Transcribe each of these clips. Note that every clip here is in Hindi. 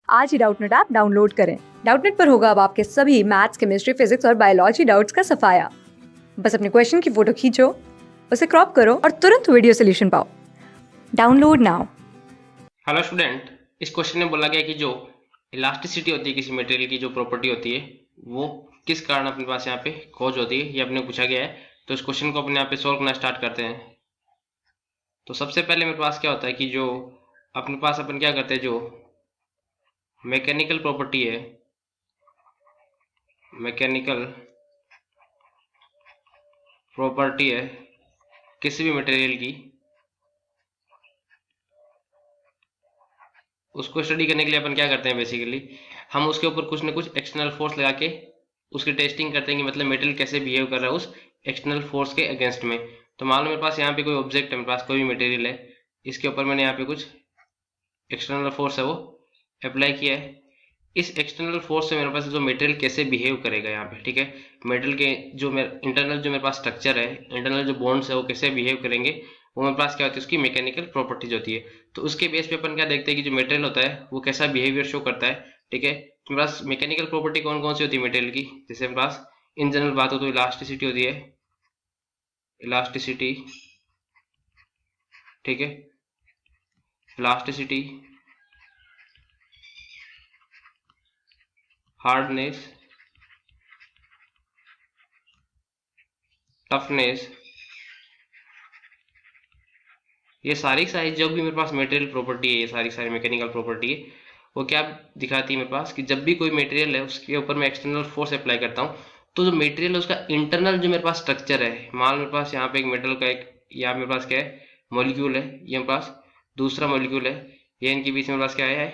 आज ही डाउटनेट ऐप डाउनलोड करें। डाउटनेट पर होगा अब आपके सभी मैथ्स, केमिस्ट्री, फिजिक्स और बायोलॉजी डाउट्स का सफाया। बस अपने क्वेश्चन की फोटो खींचो, उसे क्रॉप करो और तुरंत वीडियो सोल्यूशन पाओ। Download now. हेलो स्टूडेंट, इस क्वेश्चन में बोला गया कि जो इलास्टिसिटी होती है किसी मटेरियल की जो प्रॉपर्टी होती है वो किस कारण अपने पास यहाँ पे खोज होती है, ये अपने पूछा गया है। तो इस क्वेश्चन को अपने यहाँ पे सोल्व करना स्टार्ट करते हैं। तो सबसे पहले मेरे पास क्या होता है कि जो अपने पास अपन क्या करते हैं, जो मैकेनिकल प्रॉपर्टी है, मैकेनिकल प्रॉपर्टी है किसी भी मटेरियल की, उसको स्टडी करने के लिए अपन क्या करते हैं, बेसिकली हम उसके ऊपर कुछ ना कुछ एक्सटर्नल फोर्स लगा के उसकी टेस्टिंग करते हैं कि मतलब मेटेरियल कैसे बिहेव कर रहा है उस एक्सटर्नल फोर्स के अगेंस्ट में। तो मान लो मेरे पास यहाँ पे कोई ऑब्जेक्ट है, मेरे पास कोई भी मटेरियल है, इसके ऊपर मैंने यहाँ पे कुछ एक्सटर्नल फोर्स है वो अप्लाई किया है। इस एक्सटर्नल फोर्स से मेरे पास जो मटेरियल कैसे बिहेव करेगा यहाँ पे, ठीक है, मटेरियल के जो मेरे इंटरनल जो मेरे पास स्ट्रक्चर है, इंटरनल जो बॉन्ड्स है वो कैसे बिहेव करेंगे, वो मेरे पास क्या होती है, उसकी मैकेनिकल प्रॉपर्टीज होती है। तो उसके बेस पे अपन क्या देखते हैं कि जो मटेरियल होता है वो कैसा बिहेवियर शो करता है, ठीक है। तो मेरे पास मैकेनिकल प्रॉपर्टी कौन कौन सी होती है मटेरियल की, जैसे मेरे पास इन जनरल बात हो तो इलास्टिसिटी होती है, इलास्टिसिटी, ठीक है, इलास्टिसिटी, हार्डनेस, टफनेस, ये सारी जो भी मेरे पास मटेरियल प्रॉपर्टी है, ये सारी मैकेनिकल प्रॉपर्टी है, वो क्या दिखाती है मेरे पास कि जब भी कोई मटेरियल है उसके ऊपर मैं एक्सटर्नल फोर्स अप्लाई करता हूँ तो जो मटेरियल है उसका इंटरनल जो मेरे पास स्ट्रक्चर है, मान मेरे पास यहाँ पे एक मेटल का एक, यहाँ मेरे पास क्या है, मॉलिक्यूल है, ये मेरे पास दूसरा मॉलिक्यूल है, ये इनके बीच में मेरे पास क्या है,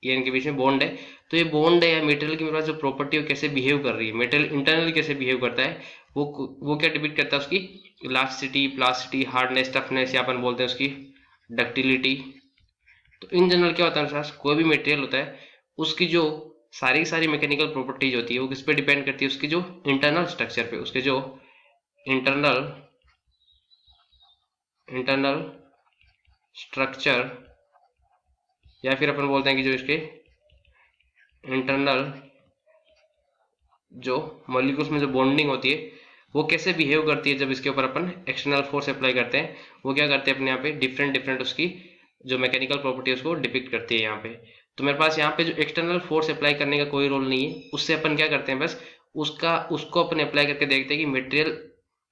ये इनके बीच में बॉन्ड है। तो ये बॉन्ड है या मटेरियल की मेरे पास जो प्रॉपर्टी है वो कैसे बिहेव कर रही है, मटेरियल इंटरनली कैसे बिहेव करता है, वो क्या डिपिक्ट करता है, उसकी इलास्टिसिटी, प्लास्टिसिटी, हार्डनेस, टफनेस, या अपन बोलते हैं उसकी डक्टिलिटी। तो इन जनरल क्या होता है, मेरे पास कोई भी मटेरियल होता है उसकी जो सारी मैकेनिकल प्रॉपर्टीज होती है वो किस पे डिपेंड करती है, उसकी जो इंटरनल स्ट्रक्चर पे, उसके जो इंटरनल इंटरनल स्ट्रक्चर, या फिर अपन बोलते हैं कि जो इसके इंटरनल जो मॉलिक्यूल्स में जो बॉन्डिंग होती है वो कैसे बिहेव करती है जब इसके ऊपर अपन एक्सटर्नल फोर्स अप्लाई करते हैं, वो क्या करते हैं अपने यहाँ पे डिफरेंट डिफरेंट उसकी जो मैकेनिकल प्रॉपर्टी है उसको डिपिक्ट करती है यहाँ पे। तो मेरे पास यहाँ पे जो एक्सटर्नल फोर्स अप्लाई करने का कोई रोल नहीं है, उससे अपन क्या करते हैं, बस उसको अपन अप्लाई करके देखते हैं कि मटेरियल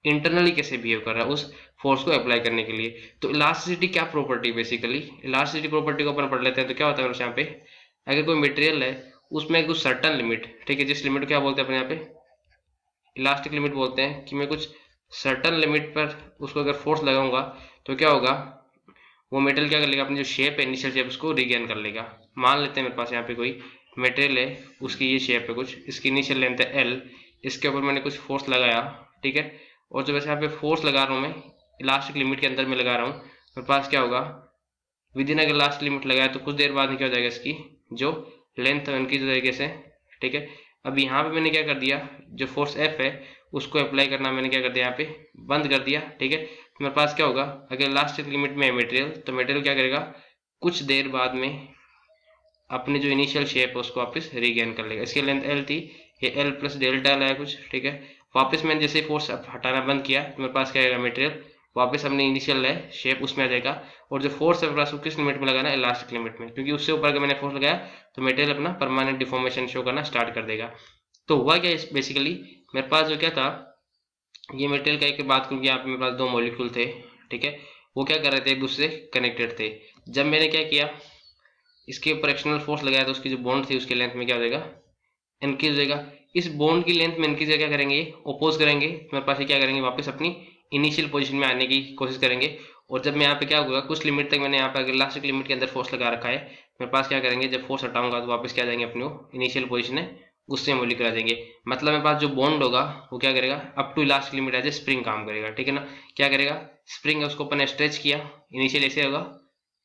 इंटरनली कैसे बिहेव कर रहा है उस फोर्स को अप्लाई करने के लिए। तो इलास्टिसिटी क्या प्रॉपर्टी, बेसिकली इलास्टिसिटी प्रॉपर्टी को अपन पढ़ लेते हैं। तो क्या होता है यहाँ पे, अगर कोई मटेरियल है उसमें कुछ सर्टन लिमिट, ठीक है, जिस लिमिट को क्या बोलते हैं अपने यहाँ पे इलास्टिक लिमिट बोलते हैं, कि मैं कुछ सर्टन लिमिट पर उसको अगर फोर्स लगाऊंगा तो क्या होगा, वो मेटेरियल क्या कर लेगा, अपनी जो शेप है, इनिशियल शेप, उसको रिगेन कर लेगा। मान लेते हैं मेरे पास यहाँ पे कोई मटेरियल है, उसकी ये शेप है कुछ, इसकी इनिशियल लेंथ है एल, इसके ऊपर मैंने कुछ फोर्स लगाया, ठीक है, और जो वैसे यहाँ पे फोर्स लगा रहा हूँ मैं इलास्टिक लिमिट के अंदर में लगा रहा हूँ, मेरे पास क्या होगा, विद इन अगर लास्ट लिमिट लगाया तो कुछ देर बाद में क्या हो जाएगा, इसकी जो लेंथ है उनकी तरीके से, ठीक है। अब यहाँ पे मैंने क्या कर दिया, जो फोर्स एफ है उसको अप्लाई करना मैंने क्या कर दिया, यहाँ पे बंद कर दिया, ठीक है। तो मेरे पास क्या होगा, अगर लास्ट लिमिट में है मटेरियल तो मटेरियल क्या करेगा, कुछ देर बाद में अपनी जो इनिशियल शेप है उसको वापस रीगेन कर लेगा। इसकी लेंथ एल थी, ये एल प्लस डेल्टा एल है कुछ, ठीक है। वापस मैंने जैसे फोर्स हटाना बंद किया तो मेरे पास क्या आएगा, मटेरियल वापस अपनी इनिशियल है शेप उसमें आ जाएगा, और जो फोर्स है मेरे पास वो किस लिमिट में लगाना है, इलास्टिक लिमिट में, क्योंकि उससे ऊपर अगर मैंने फोर्स लगाया तो मटेरियल अपना परमानेंट डिफॉर्मेशन शो करना स्टार्ट कर देगा। तो हुआ क्या बेसिकली, मेरे पास जो क्या था, ये मटेरियल का एक बात करूँ कि यहाँ पे मेरे पास दो मॉलिक्यूल थे, ठीक है, वो क्या कर रहे थे, एक दूसरे से कनेक्टेड थे। जब मैंने क्या किया, इसके ऊपर एक्सटर्नल फोर्स लगाया तो उसकी जो बॉन्ड थी उसकी लेंथ में क्या हो जाएगा, इंक्रीज हो जाएगा। इस बॉन्ड की लेंथ में इंक्रीज क्या करेंगे, ओपोज करेंगे, तो मेरे पास ये क्या करेंगे, वापस अपनी इनिशियल पोजीशन में आने की कोशिश करेंगे। और जब मैं यहाँ पे क्या होगा, कुछ लिमिट तक मैंने यहाँ पे अगर लास्ट लिमिट के अंदर फोर्स लगा रखा है, मेरे पास क्या करेंगे, जब फोर्स हटाऊंगा तो वापस क्या जाएंगे, अपनी इनिशियल पोजीशन है उससे मॉलिक्यूल आ जाएंगे। मतलब मेरे पास जो बॉन्ड होगा वो क्या करेगा, up to last limit as a spring काम करेगा, ठीक है ना। क्या करेगा, स्प्रिंग है उसको अपन स्ट्रेच किया, इनिशियल ऐसे होगा,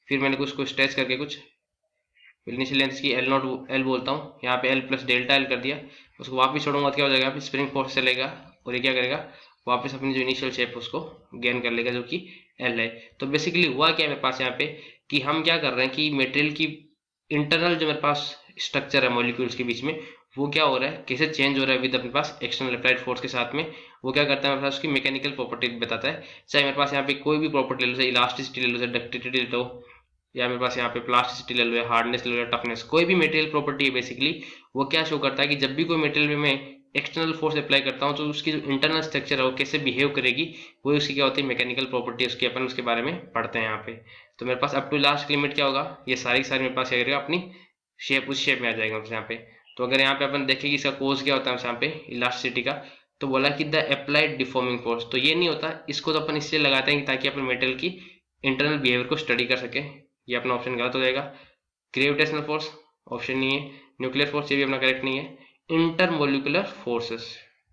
फिर मैंने कुछ स्ट्रेच करके कुछ इनिशियल लेंथ की एल नॉट एल बोलता हूँ, यहाँ पे एल प्लस डेल्टा एल कर दिया, उसको वापस छोड़ूंगा तो क्या हो जाएगा, फिर स्प्रिंग फोर्स चलेगा और ये क्या करेगा, वापस अपनी जो इनिशियल शेप उसको गेन कर लेगा जो कि एल है। तो बेसिकली हुआ क्या है मेरे पास यहाँ पे, कि हम क्या कर रहे हैं कि मटेरियल की इंटरनल जो मेरे पास स्ट्रक्चर है मॉलिक्यूल्स के बीच में वो क्या हो रहा है, कैसे चेंज हो रहा है विद अपने पास एक्सटर्नल अप्लाइड फोर्स के साथ में, वो क्या करता है मेरे पास उसकी मैकेनिकल प्रॉपर्टी बताता है। चाहे मेरे पास यहाँ पे कोई भी प्रॉपर्टी ले लो, चाहे इलास्टिसिटी ले लो, चाहे डक्टिलिटी ले लो, या मेरे पास यहाँ पे प्लास्टिसिटी ले लो, या हार्डनेस ले लो, या टफनेस, कोई भी मटेरियल प्रॉपर्टी है बेसिकली, वो क्या शो करता है कि जब भी कोई मटेरियल में मैं एक्सटर्नल फोर्स अप्लाई करता हूँ तो उसकी जो इंटरनल स्ट्रक्चर है वो कैसे बिहेव करेगी, वो उसकी क्या होती है मैकेनिकल प्रॉपर्टी, उसकी अपन उसके बारे में पढ़ते हैं यहाँ पे। तो मेरे पास अप टू लास्ट लिमिट क्या होगा, ये सारी मेरे पास क्या करेगा अपनी शेप उस शेप में आ जाएगा यहाँ पे। तो अगर यहाँ पे अपन देखें कि इसका कोज क्या होता है यहाँ पे इलास्टिसिटी का, तो बोला कि द अप्लाइड डिफॉर्मिंग फोर्स, तो ये नहीं होता, इसको तो अपन इसलिए लगाते हैं ताकि अपन मेटल की इंटरनल बिहेवियर को स्टडी कर सके। ये अपना ऑप्शन गलत हो जाएगा। ग्रेविटेशनल फोर्स ऑप्शन नहीं है। न्यूक्लियर फोर्स ये भी अपना करेक्ट नहीं है। इंटरमोलिकुलर फोर्सेस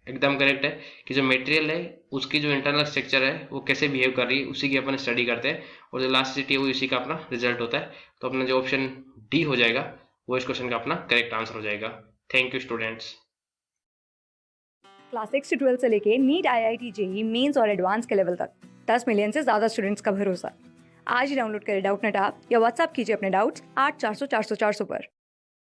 एकदम करेक्ट है कि जो मटेरियल है उसकी जो इंटरनल स्ट्रक्चर है वो कैसे बिहेव कर रही है उसी की अपन स्टडी करते हैं, और जो इलास्टिसिटी है वो इसी का अपना रिजल्ट होता है। तो अपना जो ऑप्शन डी हो जाएगा वो इस क्वेश्चन का अपना करेक्ट आंसर हो जाएगा। Thank you students. क्लास 6 से 12 से लेके नीट, IIT, JEE मेंस और एडवांस के लेवल तक 10 मिलियन से ज़्यादा स्टूडेंट्स का भरोसा। आज ही डाउनलोड करें डाउटनेट ऐप या व्हाट्सएप कीजिए अपने डाउट्स 8400 400 400 पर।